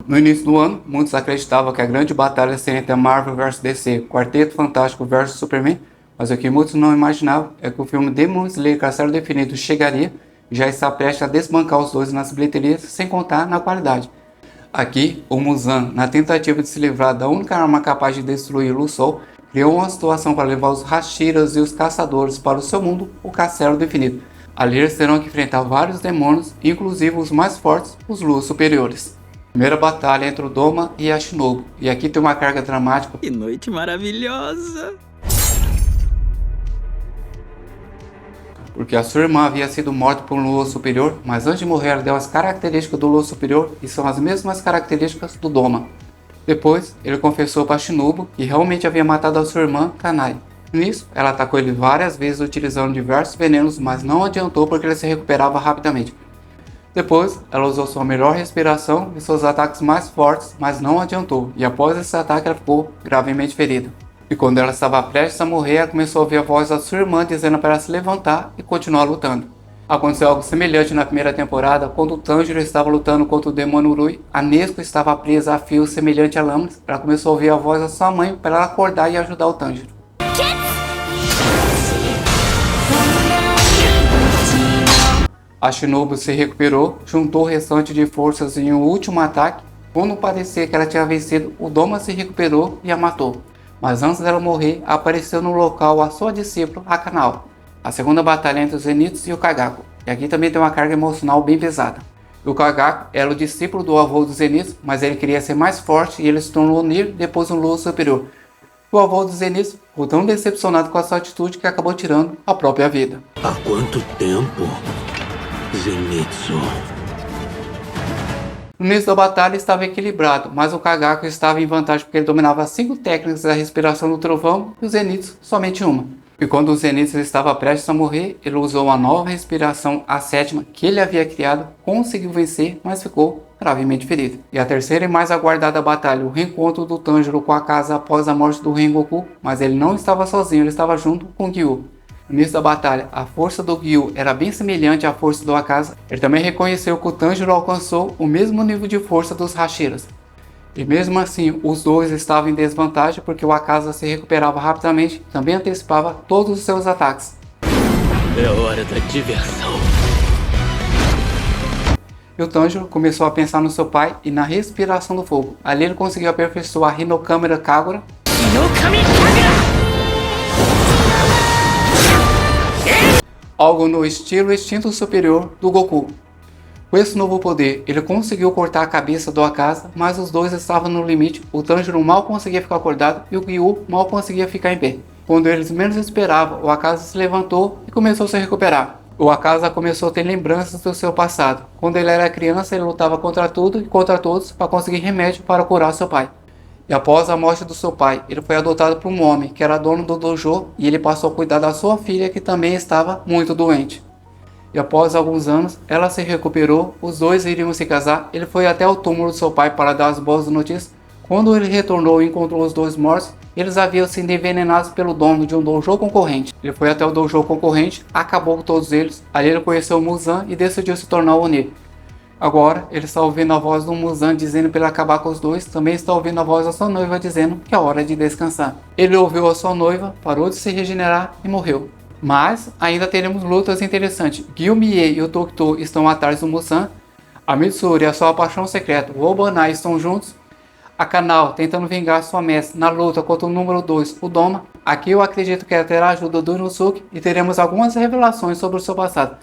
No início do ano, muitos acreditavam que a grande batalha seria entre a Marvel vs DC, Quarteto Fantástico vs Superman, mas o que muitos não imaginavam é que o filme Demon Slayer Castelo Definido chegaria e já está prestes a desbancar os dois nas bilheterias, sem contar na qualidade. Aqui, o Muzan, na tentativa de se livrar da única arma capaz de destruir o Sol, criou uma situação para levar os Hashiras e os Caçadores para o seu mundo, o Castelo Definido. Ali eles terão que enfrentar vários demônios, inclusive os mais fortes, os Luas Superiores. Primeira batalha entre o Doma e a Shinobu, e aqui tem uma carga dramática. Que noite maravilhosa! Porque a sua irmã havia sido morta por um Lua Superior, mas antes de morrer ela deu as características do Lua Superior e são as mesmas características do Doma. Depois, ele confessou para Shinobu que realmente havia matado a sua irmã, Kanai. Nisso, ela atacou ele várias vezes utilizando diversos venenos, mas não adiantou porque ele se recuperava rapidamente. Depois, ela usou sua melhor respiração e seus ataques mais fortes, mas não adiantou, e após esse ataque ela ficou gravemente ferida. E quando ela estava prestes a morrer, ela começou a ouvir a voz da sua irmã dizendo para ela se levantar e continuar lutando. Aconteceu algo semelhante na primeira temporada, quando o Tanjiro estava lutando contra o demônio Urui, a Nezuko estava presa a fios semelhante a lâminas, ela começou a ouvir a voz da sua mãe para ela acordar e ajudar o Tanjiro. A Shinobu se recuperou, juntou o restante de forças em um último ataque. Quando parecia que ela tinha vencido, o Doma se recuperou e a matou. Mas antes dela morrer, apareceu no local a sua discípula, a Kanao. A segunda batalha entre os Zenitsu e o Kagaku. E aqui também tem uma carga emocional bem pesada. O Kagaku era o discípulo do avô dos Zenitsu, mas ele queria ser mais forte e ele se tornou Nir, depois um Lua Superior. O avô dos Zenitsu ficou tão decepcionado com a sua atitude que acabou tirando a própria vida. Há quanto tempo? Zenitsu. No início da batalha estava equilibrado, mas o Kagaku estava em vantagem porque ele dominava 5 técnicas da respiração do trovão e o Zenitsu somente uma. E quando o Zenitsu estava prestes a morrer, ele usou uma nova respiração, a 7ª, que ele havia criado, conseguiu vencer, mas ficou gravemente ferido. E a terceira e mais aguardada batalha, o reencontro do Tanjiro com a casa após a morte do Rengoku, mas ele não estava sozinho, ele estava junto com Gyu. No início da batalha, a força do Gyu era bem semelhante à força do Akaza. Ele também reconheceu que o Tanjiro alcançou o mesmo nível de força dos Hashiras. E mesmo assim, os dois estavam em desvantagem porque o Akaza se recuperava rapidamente e também antecipava todos os seus ataques. É hora da diversão. E o Tanjiro começou a pensar no seu pai e na respiração do fogo. Ali ele conseguiu aperfeiçoar a Hinokami Kagura. Algo no estilo instinto superior do Goku. Com esse novo poder, ele conseguiu cortar a cabeça do Akaza, mas os dois estavam no limite. O Tanjiro mal conseguia ficar acordado e o Gyu mal conseguia ficar em pé. Quando eles menos esperavam, o Akaza se levantou e começou a se recuperar. O Akaza começou a ter lembranças do seu passado. Quando ele era criança, ele lutava contra tudo e contra todos para conseguir remédio para curar seu pai. E após a morte do seu pai, ele foi adotado por um homem que era dono do dojo e ele passou a cuidar da sua filha que também estava muito doente. E após alguns anos, ela se recuperou, os dois iriam se casar, ele foi até o túmulo do seu pai para dar as boas notícias. Quando ele retornou e encontrou os dois mortos, eles haviam sido envenenados pelo dono de um dojo concorrente. Ele foi até o dojo concorrente, acabou com todos eles, ali ele conheceu o Muzan e decidiu se tornar o Oni. Agora, ele está ouvindo a voz do Muzan dizendo para ele acabar com os dois, também está ouvindo a voz da sua noiva dizendo que é hora de descansar. Ele ouviu a sua noiva, parou de se regenerar e morreu. Mas ainda teremos lutas interessantes. Gyumie e o Tokito estão atrás do Muzan, a Mitsuru e a sua paixão secreta, o Obanai, estão juntos, a Kanao tentando vingar sua mestre na luta contra o número 2, o Doma. Aqui eu acredito que ela terá a ajuda do Inosuke e teremos algumas revelações sobre o seu passado.